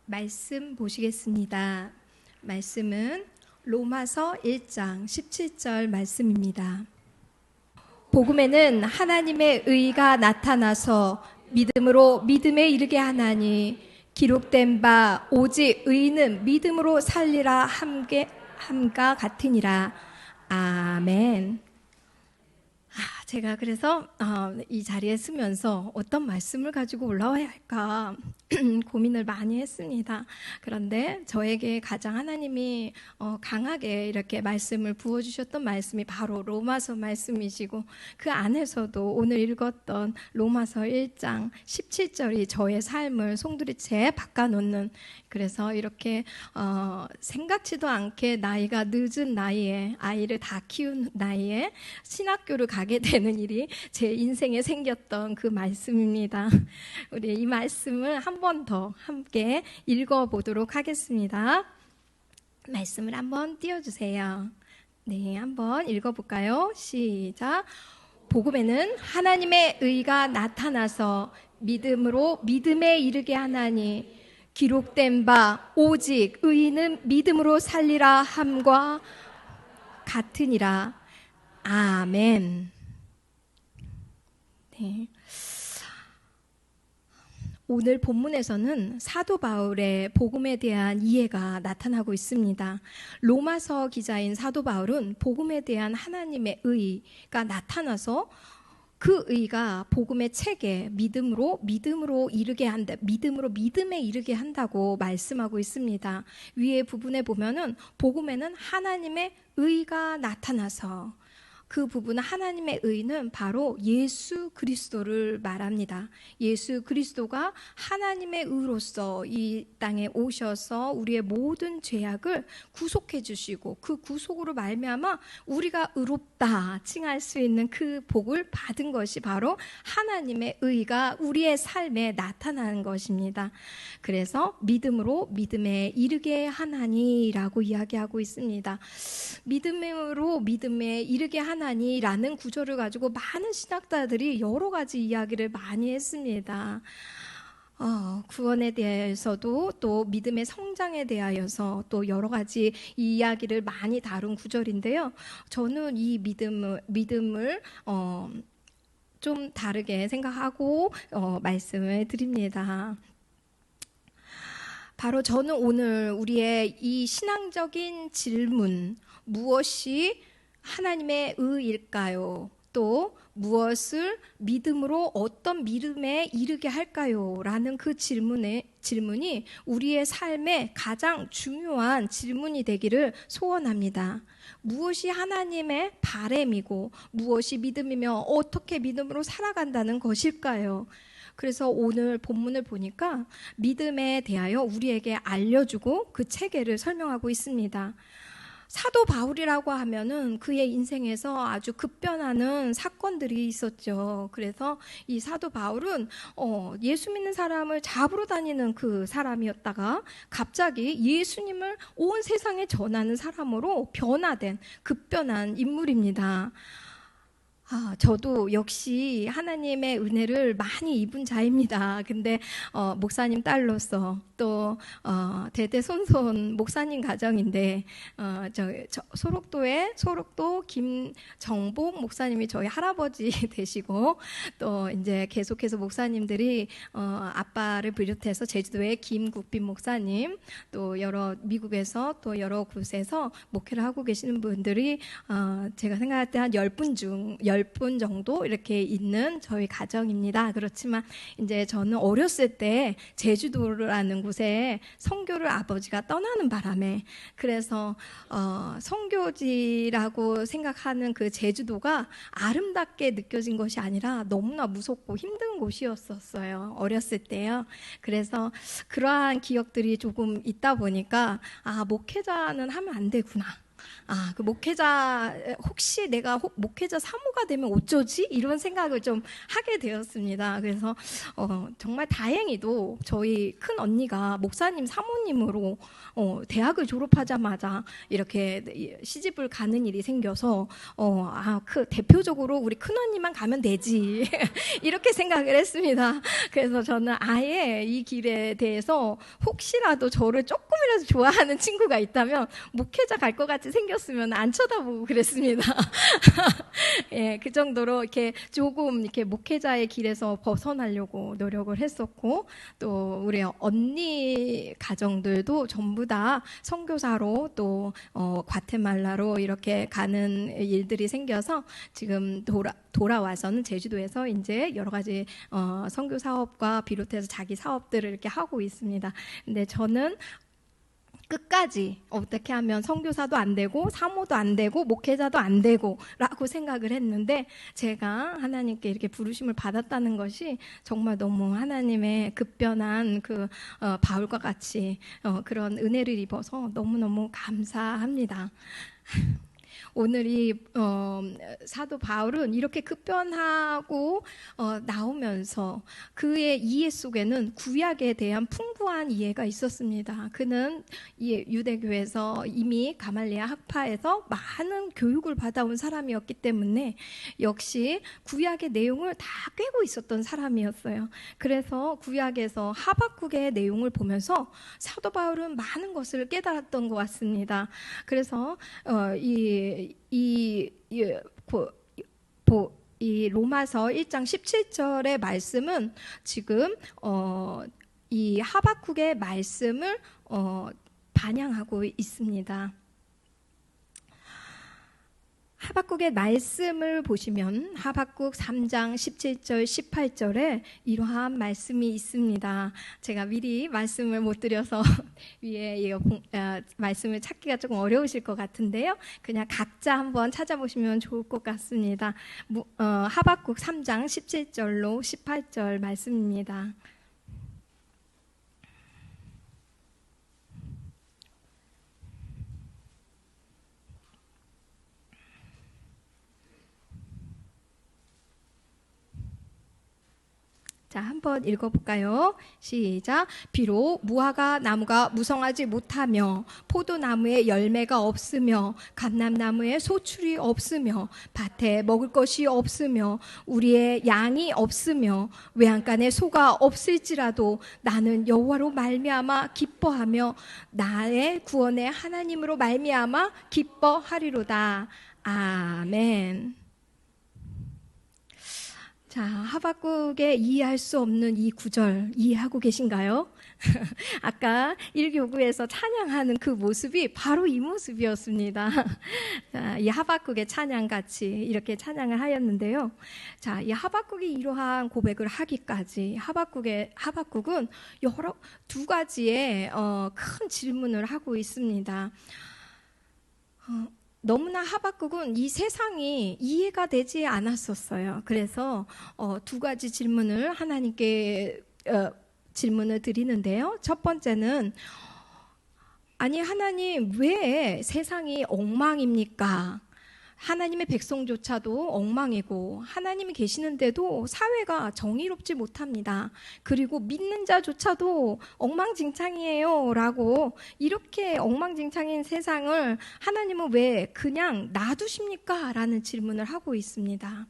말씀 보시겠습니다. 말씀은 로마서 1장 17절 말씀입니다. 복음에는 하나님의 의가 나타나서 믿음으로 믿음에 이르게 하나니 기록된 바 오직 의인은 믿음으로 살리라 함과 같으니라. 아멘. 제가 그래서 이 자리에 서면서 어떤 말씀을 가지고 올라와야 할까 고민을 많이 했습니다. 그런데 저에게 가장 하나님이 강하게 이렇게 말씀을 부어주셨던 말씀이 바로 로마서 말씀이시고, 그 안에서도 오늘 읽었던 로마서 1장 17절이 저의 삶을 송두리째 바꿔놓는, 그래서 이렇게 생각지도 않게 나이가 늦은 나이에 아이를 다 키운 나이에 신학교를 가게 되는 일이 제 인생에 생겼던 그 말씀입니다. 우리 이 말씀을 한 번 더 함께 읽어보도록 하겠습니다. 말씀을 한번 띄워주세요. 네, 한번 읽어볼까요? 시작. 복음에는 하나님의 의가 나타나서 믿음으로 믿음에 이르게 하나니 기록된 바 오직 의인은 믿음으로 살리라 함과 같으니라. 아멘. 네. 오늘 본문에서는 사도 바울의 복음에 대한 이해가 나타나고 있습니다. 로마서 기자인 사도 바울은 복음에 대한 하나님의 의가 나타나서 그 의가 복음의 책에 믿음으로 이르게 한다, 믿음으로 믿음에 이르게 한다고 말씀하고 있습니다. 위에 부분에 보면은 복음에는 하나님의 의가 나타나서, 그 부분은 하나님의 의는 바로 예수 그리스도를 말합니다. 예수 그리스도가 하나님의 의로서 이 땅에 오셔서 우리의 모든 죄악을 구속해 주시고, 그 구속으로 말미암아 우리가 의롭다 칭할 수 있는 그 복을 받은 것이 바로 하나님의 의가 우리의 삶에 나타나는 것입니다. 그래서 믿음으로 믿음에 이르게 하나니라고 이야기하고 있습니다. 믿음으로 믿음에 이르게 하나니라는 구절을 가지고 많은 신학자들이 여러 가지 이야기를 많이 했습니다. 구원에 대해서도 또 믿음의 성장에 대하여서 또 여러 가지 이야기를 많이 다룬 구절인데요. 저는 이 믿음을 좀 다르게 생각하고 말씀을 드립니다. 바로 저는 오늘 우리의 이 신앙적인 질문, 무엇이 하나님의 의일까요? 또 무엇을 믿음으로 어떤 믿음에 이르게 할까요? 라는 그 질문이 우리의 삶의 가장 중요한 질문이 되기를 소원합니다. 무엇이 하나님의 바람이고 무엇이 믿음이며 어떻게 믿음으로 살아간다는 것일까요? 그래서 오늘 본문을 보니까 믿음에 대하여 우리에게 알려주고 그 체계를 설명하고 있습니다. 사도 바울이라고 하면은 그의 인생에서 아주 급변하는 사건들이 있었죠. 그래서 이 사도 바울은 예수 믿는 사람을 잡으러 다니는 그 사람이었다가 갑자기 예수님을 온 세상에 전하는 사람으로 급변한 인물입니다. 저도 역시 하나님의 은혜를 많이 입은 자입니다. 근데 목사님 딸로서 또 대대손손 목사님 가정인데 소록도 김정복 목사님이 저희 할아버지 되시고, 또 이제 계속해서 목사님들이 아빠를 비롯해서 제주도의 김국빈 목사님, 또 미국에서 또 여러 곳에서 목회를 하고 계시는 분들이 제가 생각할 때 한 10분 정도 이렇게 있는 저희 가정입니다. 그렇지만 이제 저는 어렸을 때 제주도라는 곳에 선교를 아버지가 떠나는 바람에, 그래서 선교지라고 생각하는 그 제주도가 아름답게 느껴진 것이 아니라 너무나 무섭고 힘든 곳이었었어요. 어렸을 때요. 그래서 그러한 기억들이 조금 있다 보니까 목회자는 하면 안 되구나. 그 목회자, 혹시 내가 목회자 사모가 되면 어쩌지? 이런 생각을 좀 하게 되었습니다. 그래서 정말 다행히도 저희 큰 언니가 목사님 사모님으로 대학을 졸업하자마자 이렇게 시집을 가는 일이 생겨서 대표적으로 우리 큰 언니만 가면 되지 이렇게 생각을 했습니다. 그래서 저는 아예 이 길에 대해서 혹시라도 저를 조금이라도 좋아하는 친구가 있다면 목회자 갈 것 같이 생겼으면 안 쳐다보고 그랬습니다. 예, 그 정도로 이렇게 조금 이렇게 목회자의 길에서 벗어나려고 노력을 했었고, 또 우리 언니 가정들도 전부 다 선교사로 또 과테말라로 이렇게 가는 일들이 생겨서 지금 돌아와서는 제주도에서 이제 여러 가지 선교 사업과 비롯해서 자기 사업들을 이렇게 하고 있습니다. 근데 저는 끝까지 어떻게 하면 선교사도 안 되고 사모도 안 되고 목회자도 안 되고 라고 생각을 했는데, 제가 하나님께 이렇게 부르심을 받았다는 것이 정말 너무 하나님의 급변한 바울과 같이 그런 은혜를 입어서 너무너무 감사합니다. 오늘 이 사도 바울은 이렇게 급변하고 나오면서 그의 이해 속에는 구약에 대한 풍부한 이해가 있었습니다. 그는 유대교에서 이미 가말리아 학파에서 많은 교육을 받아온 사람이었기 때문에 역시 구약의 내용을 다 꿰고 있었던 사람이었어요. 그래서 구약에서 하박국의 내용을 보면서 사도 바울은 많은 것을 깨달았던 것 같습니다. 그래서 이 로마서 1장 17절의 말씀은 지금 이 하박국의 말씀을 반영하고 있습니다. 하박국의 말씀을 보시면 하박국 3장 17절 18절에 이러한 말씀이 있습니다. 제가 미리 말씀을 못 드려서 위에 말씀을 찾기가 조금 어려우실 것 같은데요. 그냥 각자 한번 찾아보시면 좋을 것 같습니다. 하박국 3장 17절로 18절 말씀입니다. 자, 한번 읽어볼까요? 시작. 비록 무화과 나무가 무성하지 못하며 포도나무에 열매가 없으며 감람나무에 소출이 없으며 밭에 먹을 것이 없으며 우리의 양이 없으며 외양간에 소가 없을지라도 나는 여호와로 말미암아 기뻐하며 나의 구원의 하나님으로 말미암아 기뻐하리로다. 아멘. 자, 하박국의 이해할 수 없는 이 구절 이해하고 계신가요? 아까 1교구에서 찬양하는 그 모습이 바로 이 모습이었습니다. 자, 이 하박국의 찬양같이 이렇게 찬양을 하였는데요. 자, 이 하박국이 이러한 고백을 하기까지 하박국은 두 가지의 큰 질문을 하고 있습니다. 너무나 하박국은 이 세상이 이해가 되지 않았었어요. 그래서 두 가지 질문을 하나님께 질문을 드리는데요. 첫 번째는, 아니 하나님, 왜 세상이 엉망입니까? 하나님의 백성조차도 엉망이고 하나님이 계시는데도 사회가 정의롭지 못합니다. 그리고 믿는 자조차도 엉망진창이에요 라고, 이렇게 엉망진창인 세상을 하나님은 왜 그냥 놔두십니까? 라는 질문을 하고 있습니다.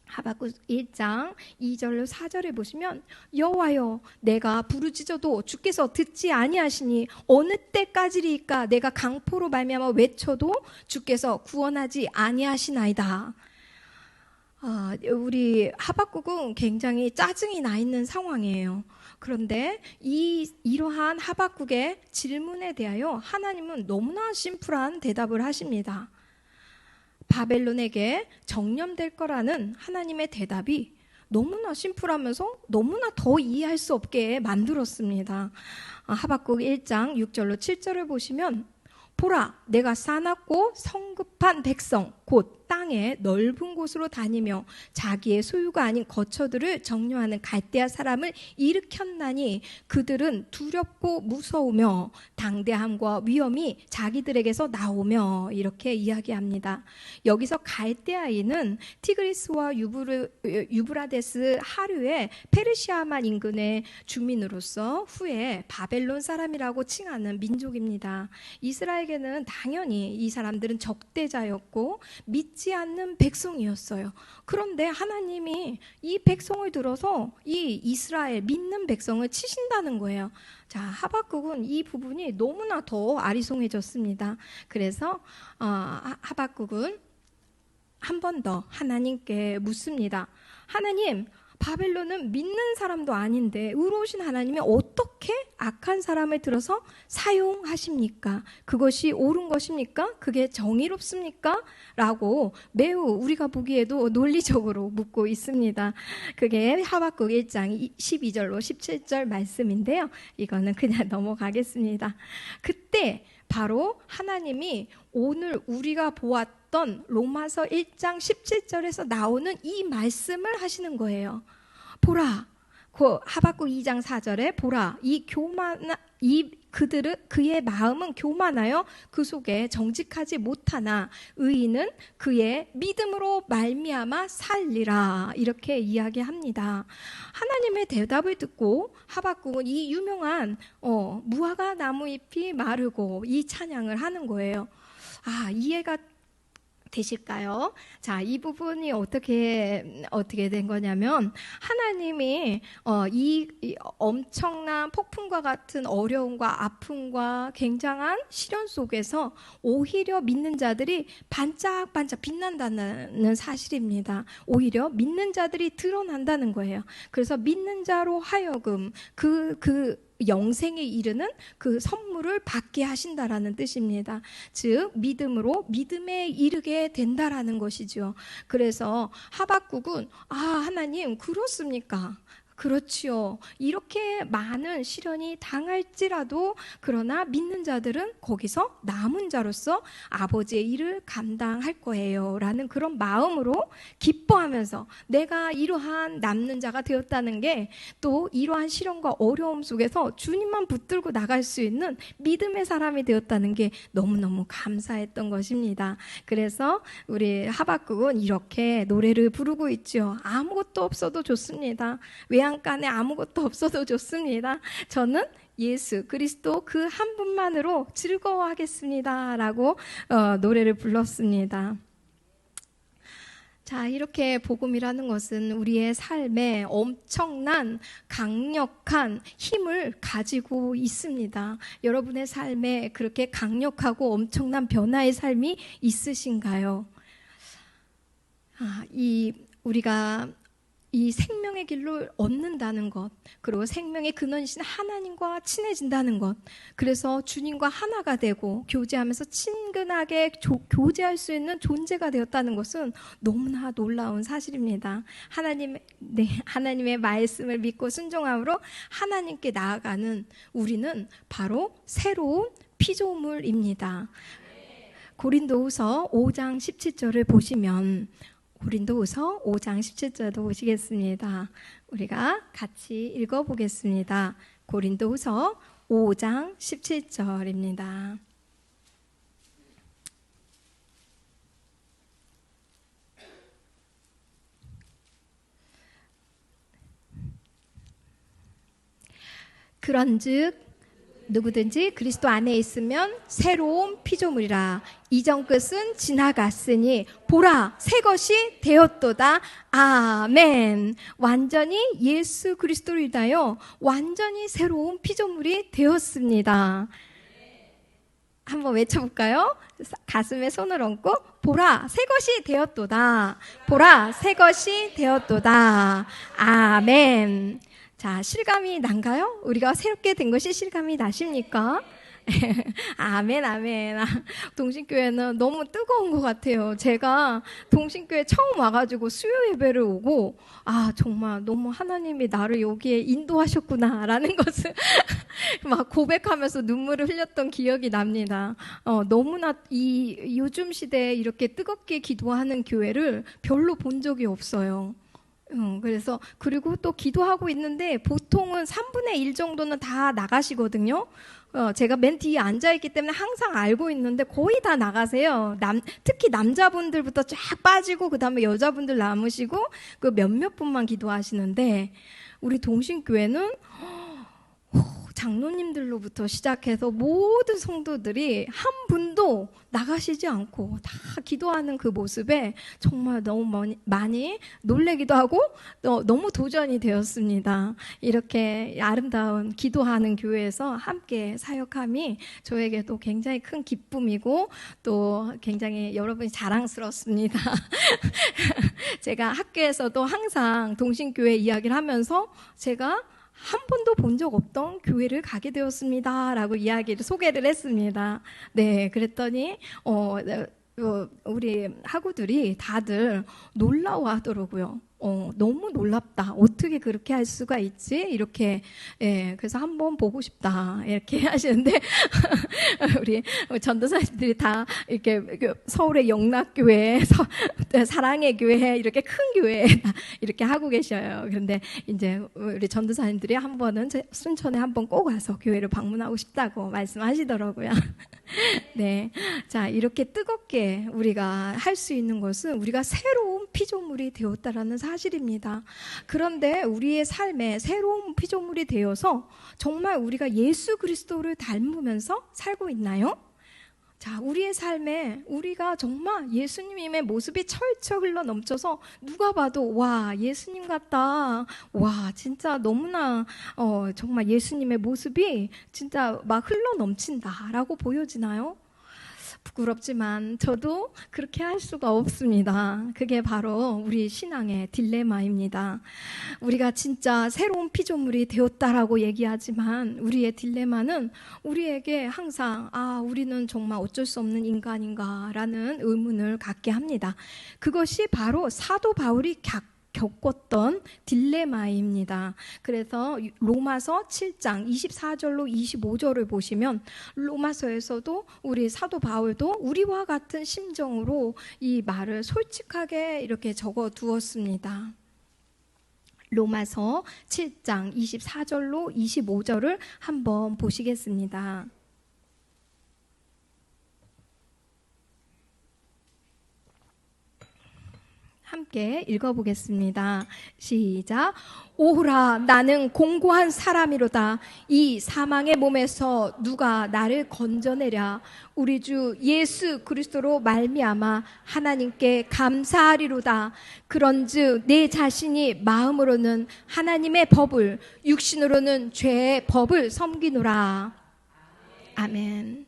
하박국 1장 2절로 4절에 보시면, 여호와여 내가 부르짖어도 주께서 듣지 아니하시니 어느 때까지리까? 내가 강포로 말미암아 외쳐도 주께서 구원하지 아니하시나이다. 우리 하박국은 굉장히 짜증이 나 있는 상황이에요. 그런데 이러한 하박국의 질문에 대하여 하나님은 너무나 심플한 대답을 하십니다. 바벨론에게 정령될 거라는 하나님의 대답이 너무나 심플하면서 너무나 더 이해할 수 없게 만들었습니다. 하박국 1장 6절로 7절을 보시면, 보라 내가 사납고 성급한 백성 곧 땅의 넓은 곳으로 다니며 자기의 소유가 아닌 거처들을 정령하는 갈대아 사람을 일으켰나니 그들은 두렵고 무서우며 당대함과 위험이 자기들에게서 나오며 이렇게 이야기합니다. 여기서 갈대아인은 티그리스와 유브라데스 하류의 페르시아만 인근의 주민으로서 후에 바벨론 사람이라고 칭하는 민족입니다. 이스라엘에게는 당연히 이 사람들은 적대자였고 믿지 않는 백성이었어요. 그런데 하나님이 이 백성을 들어서 이 이스라엘 믿는 백성을 치신다는 거예요. 자, 하박국은 이 부분이 너무나 더 아리송해졌습니다. 그래서 하박국은 한 번 더 하나님께 묻습니다. 하나님, 바벨론은 믿는 사람도 아닌데 의로우신 하나님이 어떻게 악한 사람을 들어서 사용하십니까? 그것이 옳은 것입니까? 그게 정의롭습니까? 라고 매우 우리가 보기에도 논리적으로 묻고 있습니다. 그게 하박국 1장 12절로 17절 말씀인데요. 이거는 그냥 넘어가겠습니다. 그때 바로 하나님이 오늘 우리가 보았던 로마서 1장 17절에서 나오는 이 말씀을 하시는 거예요. 보라, 그 하박국 2장 4절에 보라, 그의 마음은 교만하여 그 속에 정직하지 못하나 의인은 그의 믿음으로 말미암아 살리라, 이렇게 이야기합니다. 하나님의 대답을 듣고 하박국은 이 유명한 무화과 나무 잎이 마르고 이 찬양을 하는 거예요. 이해가 되실까요? 자, 이 부분이 어떻게 된 거냐면 하나님이 이 엄청난 폭풍과 같은 어려움과 아픔과 굉장한 시련 속에서 오히려 믿는 자들이 반짝반짝 빛난다는 사실입니다. 오히려 믿는 자들이 드러난다는 거예요. 그래서 믿는 자로 하여금 그 영생에 이르는 그 선물을 받게 하신다라는 뜻입니다. 즉 믿음으로 믿음에 이르게 된다라는 것이죠. 그래서 하박국은 하나님 그렇습니까? 그렇지요. 이렇게 많은 시련이 당할지라도 그러나 믿는 자들은 거기서 남은 자로서 아버지의 일을 감당할 거예요 라는 그런 마음으로 기뻐하면서 내가 이러한 남는 자가 되었다는 게 또 이러한 시련과 어려움 속에서 주님만 붙들고 나갈 수 있는 믿음의 사람이 되었다는 게 너무너무 감사했던 것입니다. 그래서 우리 하박국은 이렇게 노래를 부르고 있죠. 아무것도 없어도 좋습니다. 외양간에 아무것도 없어도 좋습니다. 저는 예수 그리스도 그 한 분만으로 즐거워하겠습니다 라고 노래를 불렀습니다. 자, 이렇게 복음이라는 것은 우리의 삶에 엄청난 강력한 힘을 가지고 있습니다. 여러분의 삶에 그렇게 강력하고 엄청난 변화의 삶이 있으신가요? 우리가 이 생명의 길로 얻는다는 것, 그리고 생명의 근원이신 하나님과 친해진다는 것, 그래서 주님과 하나가 되고 교제하면서 친근하게 교제할 수 있는 존재가 되었다는 것은 너무나 놀라운 사실입니다. 하나님의 말씀을 믿고 순종함으로 하나님께 나아가는 우리는 바로 새로운 피조물입니다. 고린도후서 5장 17절을 보시면 고린도후서 5장 17절도 보시겠습니다. 우리가 같이 읽어보겠습니다. 고린도후서 5장 17절입니다. 그런즉 누구든지 그리스도 안에 있으면 새로운 피조물이라. 이전 것은 지나갔으니 보라 새 것이 되었도다. 아멘. 완전히 예수 그리스도를 인하여 완전히 새로운 피조물이 되었습니다. 한번 외쳐볼까요? 가슴에 손을 얹고 보라 새 것이 되었도다. 보라 새 것이 되었도다. 아멘. 자, 실감이 난가요? 우리가 새롭게 된 것이 실감이 나십니까? 아멘, 아멘. 동신교회는 너무 뜨거운 것 같아요. 제가 동신교회 처음 와가지고 수요 예배를 오고, 정말 너무 하나님이 나를 여기에 인도하셨구나라는 것을 막 고백하면서 눈물을 흘렸던 기억이 납니다. 너무나 요즘 시대에 이렇게 뜨겁게 기도하는 교회를 별로 본 적이 없어요. 그리고 또 기도하고 있는데 보통은 3분의 1 정도는 다 나가시거든요. 제가 맨 뒤에 앉아있기 때문에 항상 알고 있는데 거의 다 나가세요. 특히 남자분들부터 쫙 빠지고 그 다음에 여자분들 남으시고 그 몇몇 분만 기도하시는데 우리 동신교회는 장로님들로부터 시작해서 모든 성도들이 한 분도 나가시지 않고 다 기도하는 그 모습에 정말 너무 많이 놀래기도 하고 너무 도전이 되었습니다. 이렇게 아름다운 기도하는 교회에서 함께 사역함이 저에게도 굉장히 큰 기쁨이고 또 굉장히 여러분이 자랑스럽습니다. 제가 학교에서도 항상 동신교회 이야기를 하면서 제가 한 번도 본 적 없던 교회를 가게 되었습니다 라고 이야기를 소개를 했습니다. 네, 그랬더니 우리 학우들이 다들 놀라워 하더라고요. 너무 놀랍다. 어떻게 그렇게 할 수가 있지? 이렇게, 그래서 한번 보고 싶다. 이렇게 하시는데, 우리 전도사님들이 다 이렇게 서울의 영락교회, 사랑의 교회, 이렇게 큰 교회 이렇게 하고 계셔요. 그런데 이제 우리 전도사님들이 한 번은 순천에 한번 꼭 와서 교회를 방문하고 싶다고 말씀하시더라고요. 네. 자, 이렇게 뜨겁게 우리가 할 수 있는 것은 우리가 새로운 피조물이 되었다라는 사실입니다. 그런데 우리의 삶에 새로운 피조물이 되어서 정말 우리가 예수 그리스도를 닮으면서 살고 있나요? 자, 우리의 삶에 우리가 정말 예수님의 모습이 철철 흘러 넘쳐서 누가 봐도 와, 예수님 같다. 와, 진짜 너무나 정말 예수님의 모습이 진짜 막 흘러 넘친다라고 보여지나요? 부끄럽지만 저도 그렇게 할 수가 없습니다. 그게 바로 우리 신앙의 딜레마입니다. 우리가 진짜 새로운 피조물이 되었다라고 얘기하지만 우리의 딜레마는 우리에게 항상 우리는 정말 어쩔 수 없는 인간인가라는 의문을 갖게 합니다. 그것이 바로 사도 바울이 겪었던 딜레마입니다. 그래서 로마서 7장 24절로 25절을 보시면 로마서에서도 우리 사도 바울도 우리와 같은 심정으로 이 말을 솔직하게 이렇게 적어 두었습니다. 로마서 7장 24절로 25절을 한번 보시겠습니다. 함께 읽어보겠습니다. 시작. 오호라, 나는 공고한 사람이로다. 이 사망의 몸에서 누가 나를 건져내랴. 우리 주 예수 그리스도로 말미암아 하나님께 감사하리로다. 그런즉 내 자신이 마음으로는 하나님의 법을, 육신으로는 죄의 법을 섬기노라. 아멘.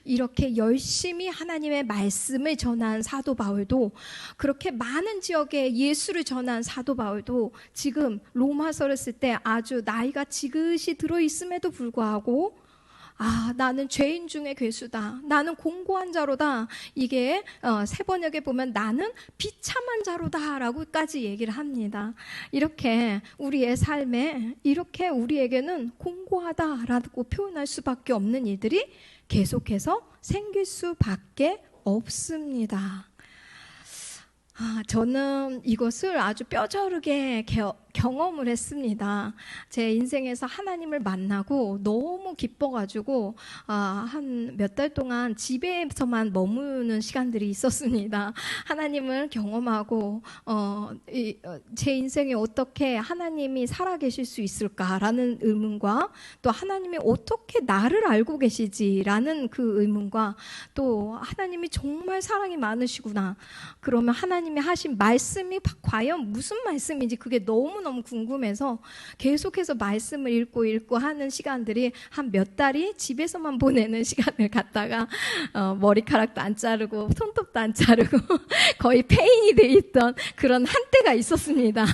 이렇게 열심히 하나님의 말씀을 전한 사도 바울도, 그렇게 많은 지역에 예수를 전한 사도 바울도 지금 로마서를 쓸 때 아주 나이가 지긋이 들어있음에도 불구하고 나는 죄인 중에 괴수다. 나는 공고한 자로다. 이게 새 번역에 보면 나는 비참한 자로다 라고까지 얘기를 합니다. 이렇게 우리의 삶에 이렇게 우리에게는 공고하다라고 표현할 수밖에 없는 일들이 계속해서 생길 수밖에 없습니다. 저는 이것을 아주 뼈저리게 경험을 했습니다. 제 인생에서 하나님을 만나고 너무 기뻐가지고 한 몇 달 동안 집에서만 머무는 시간들이 있었습니다. 하나님을 경험하고 제 인생에 어떻게 하나님이 살아계실 수 있을까라는 의문과 또 하나님이 어떻게 나를 알고 계시지라는 그 의문과 또 하나님이 정말 사랑이 많으시구나. 그러면 하나님이 하신 말씀이 과연 무슨 말씀인지 그게 너무너무 궁금해서 계속해서 말씀을 읽고 하는 시간들이 한 몇 달이 집에서만 보내는 시간을 갖다가 머리카락도 안 자르고 손톱도 안 자르고 거의 폐인이 돼 있던 그런 한때가 있었습니다.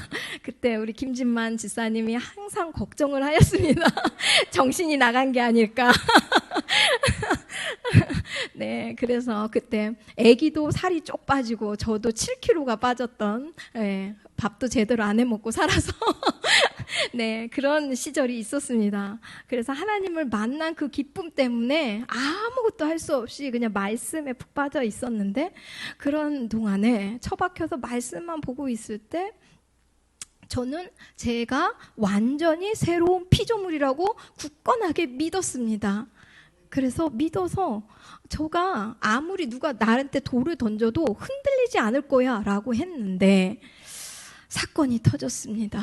그때 우리 김진만 지사님이 항상 걱정을 하였습니다. 정신이 나간 게 아닐까. 네, 그래서 그때 아기도 살이 쪽 빠지고 저도 7kg가 빠졌던, 밥도 제대로 안 해먹고 살아서 네, 그런 시절이 있었습니다. 그래서 하나님을 만난 그 기쁨 때문에 아무것도 할 수 없이 그냥 말씀에 푹 빠져 있었는데, 그런 동안에 처박혀서 말씀만 보고 있을 때 저는 제가 완전히 새로운 피조물이라고 굳건하게 믿었습니다. 그래서 믿어서 저가 아무리 누가 나한테 돌을 던져도 흔들리지 않을 거야 라고 했는데 사건이 터졌습니다.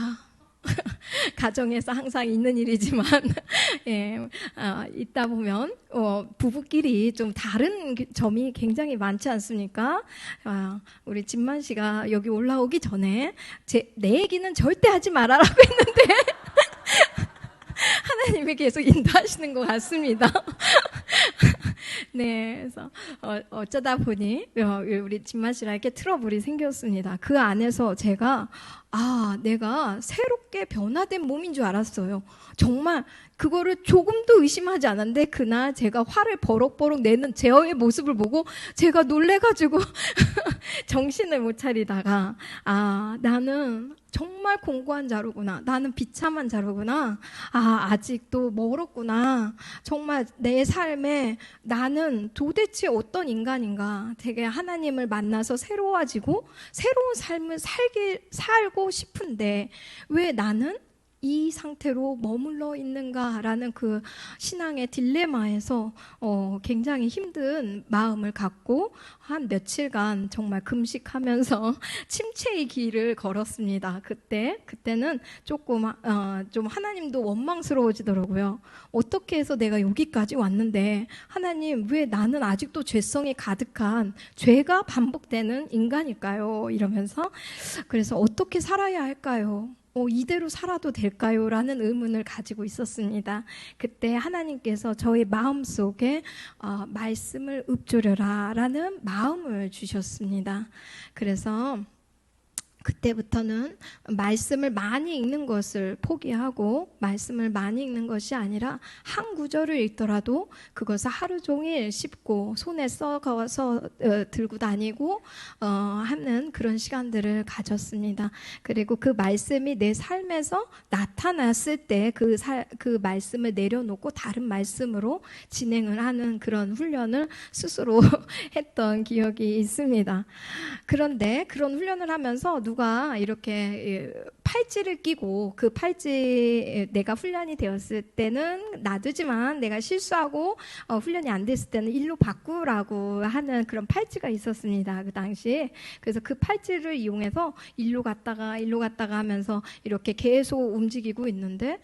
가정에서 항상 있는 일이지만 있다 보면 부부끼리 좀 다른 점이 굉장히 많지 않습니까? 우리 진만 씨가 여기 올라오기 전에 내 얘기는 절대 하지 말아라고 했는데 하나님이 계속 인도하시는 것 같습니다. 네, 그래서 어쩌다 보니 우리 진만 씨랑 이렇게 트러블이 생겼습니다. 그 안에서 제가 내가 새롭게 변화된 몸인 줄 알았어요. 정말 그거를 조금도 의심하지 않았는데 그날 제가 화를 버럭버럭 내는 제어의 모습을 보고 제가 놀래가지고 정신을 못 차리다가 나는 정말 공고한 자루구나. 나는 비참한 자루구나. 아직도 멀었구나. 정말 내 삶에 나는 도대체 어떤 인간인가. 되게 하나님을 만나서 새로워지고 새로운 삶을 살고 싶은데 왜 나는 이 상태로 머물러 있는가라는 그 신앙의 딜레마에서 굉장히 힘든 마음을 갖고 한 며칠간 정말 금식하면서 침체의 길을 걸었습니다. 그때는 조금 좀 하나님도 원망스러워지더라고요. 어떻게 해서 내가 여기까지 왔는데 하나님 왜 나는 아직도 죄성이 가득한 죄가 반복되는 인간일까요? 이러면서 그래서 어떻게 살아야 할까요? 이대로 살아도 될까요? 라는 의문을 가지고 있었습니다. 그때 하나님께서 저의 마음속에 말씀을 읊조려라 라는 마음을 주셨습니다. 그래서 그때부터는 말씀을 많이 읽는 것을 포기하고 말씀을 많이 읽는 것이 아니라 한 구절을 읽더라도 그것을 하루 종일 씹고 손에 썩어서 들고 다니고 하는 그런 시간들을 가졌습니다. 그리고 그 말씀이 내 삶에서 나타났을 때 그 말씀을 내려놓고 다른 말씀으로 진행을 하는 그런 훈련을 스스로 했던 기억이 있습니다. 그런데 그런 훈련을 하면서 누가 이렇게 팔찌를 끼고 그 팔찌 내가 훈련이 되었을 때는 놔두지만 내가 실수하고 훈련이 안 됐을 때는 일로 바꾸라고 하는 그런 팔찌가 있었습니다. 그 당시에. 그래서 그 팔찌를 이용해서 일로 갔다가 하면서 이렇게 계속 움직이고 있는데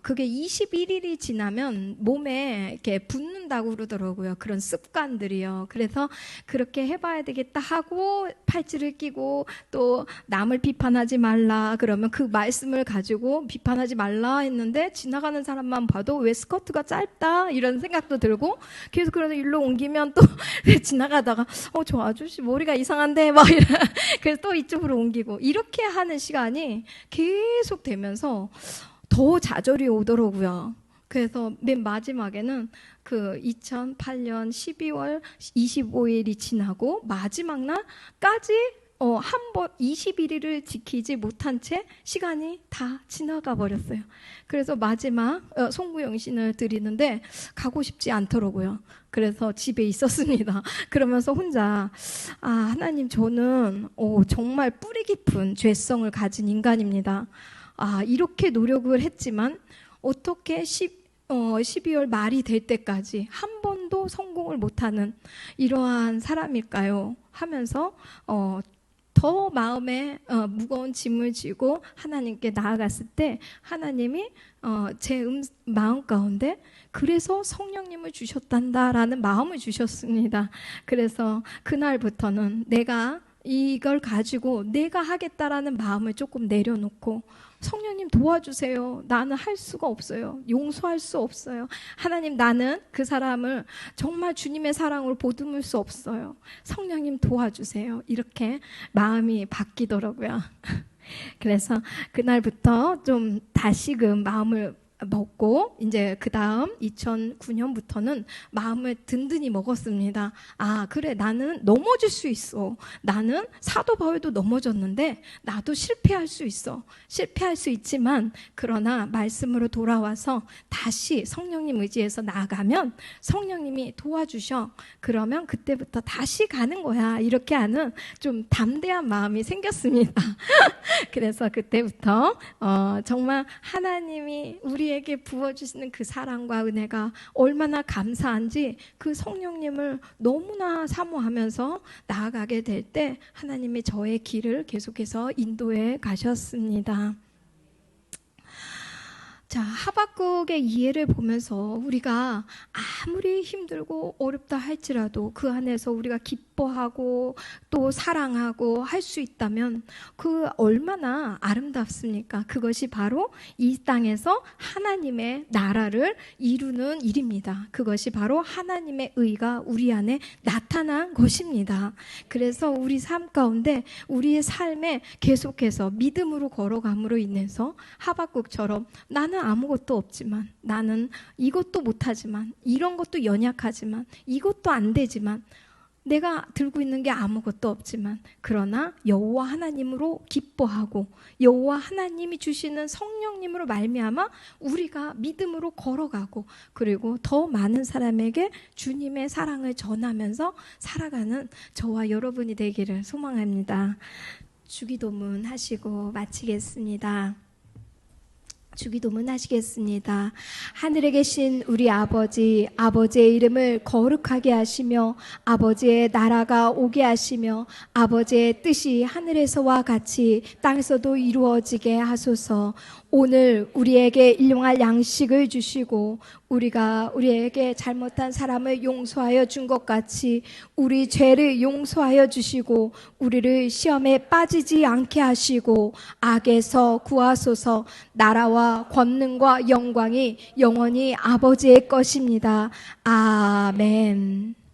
그게 21일이 지나면 몸에 이렇게 붙는다고 그러더라고요. 그런 습관들이요. 그래서 그렇게 해봐야 되겠다 하고 팔찌를 끼고 또 남을 비판하지 말라 그러면 그 말씀을 가지고 비판하지 말라 했는데 지나가는 사람만 봐도 왜 스커트가 짧다 이런 생각도 들고 계속 그래서 일로 옮기면 또 지나가다가 저 아저씨 머리가 이상한데 막 이런 그래서 또 이쪽으로 옮기고 이렇게 하는 시간이 계속 되면서 더 좌절이 오더라고요. 그래서 맨 마지막에는 그 2008년 12월 25일이 지나고 마지막 날까지 한 번 21일을 지키지 못한 채 시간이 다 지나가 버렸어요. 그래서 마지막 송구영신을 드리는데 가고 싶지 않더라고요. 그래서 집에 있었습니다. 그러면서 혼자 하나님 저는 정말 뿌리 깊은 죄성을 가진 인간입니다. 이렇게 노력을 했지만 어떻게 12월 말이 될 때까지 한 번도 성공을 못하는 이러한 사람일까요? 하면서 더 마음에 무거운 짐을 지고 하나님께 나아갔을 때 하나님이 제 마음 가운데 그래서 성령님을 주셨단다라는 마음을 주셨습니다. 그래서 그날부터는 내가 이걸 가지고 내가 하겠다라는 마음을 조금 내려놓고 성령님 도와주세요. 나는 할 수가 없어요. 용서할 수 없어요. 하나님 나는 그 사람을 정말 주님의 사랑으로 보듬을 수 없어요. 성령님 도와주세요. 이렇게 마음이 바뀌더라고요. 그래서 그날부터 좀 다시금 마음을 먹고 이제 그 다음 2009년부터는 마음을 든든히 먹었습니다. 아, 그래, 나는 넘어질 수 있어. 나는 사도 바울도 넘어졌는데 나도 실패할 수 있어. 실패할 수 있지만 그러나 말씀으로 돌아와서 다시 성령님 의지해서 나아가면 성령님이 도와주셔. 그러면 그때부터 다시 가는 거야. 이렇게 하는 좀 담대한 마음이 생겼습니다. 그래서 그때부터 정말 하나님이 우리에게 부어주시는 그 사랑과 은혜가 얼마나 감사한지 그 성령님을 너무나 사모하면서 나아가게 될 때 하나님이 저의 길을 계속해서 인도해 가셨습니다. 자, 하박국의 이해를 보면서 우리가 아무리 힘들고 어렵다 할지라도 그 안에서 우리가 기뻐하고 또 사랑하고 할 수 있다면 그 얼마나 아름답습니까? 그것이 바로 이 땅에서 하나님의 나라를 이루는 일입니다. 그것이 바로 하나님의 의가 우리 안에 나타난 것입니다. 그래서 우리 삶 가운데 우리의 삶에 계속해서 믿음으로 걸어감으로 인해서 하박국처럼 나는 아무것도 없지만, 나는 이것도 못하지만, 이런 것도 연약하지만, 이것도 안 되지만, 내가 들고 있는 게 아무것도 없지만, 그러나 여호와 하나님으로 기뻐하고 여호와 하나님이 주시는 성령님으로 말미암아 우리가 믿음으로 걸어가고, 그리고 더 많은 사람에게 주님의 사랑을 전하면서 살아가는 저와 여러분이 되기를 소망합니다. 주기도문 하시고 마치겠습니다. 주기도문 하시겠습니다. 하늘에 계신 우리 아버지, 아버지의 이름을 거룩하게 하시며 아버지의 나라가 오게 하시며 아버지의 뜻이 하늘에서와 같이 땅에서도 이루어지게 하소서. 오늘 우리에게 일용할 양식을 주시고 우리가 우리에게 잘못한 사람을 용서하여 준 것 같이 우리 죄를 용서하여 주시고 우리를 시험에 빠지지 않게 하시고 악에서 구하소서. 나라와 권능과 영광이 영원히 아버지의 것입니다. 아멘.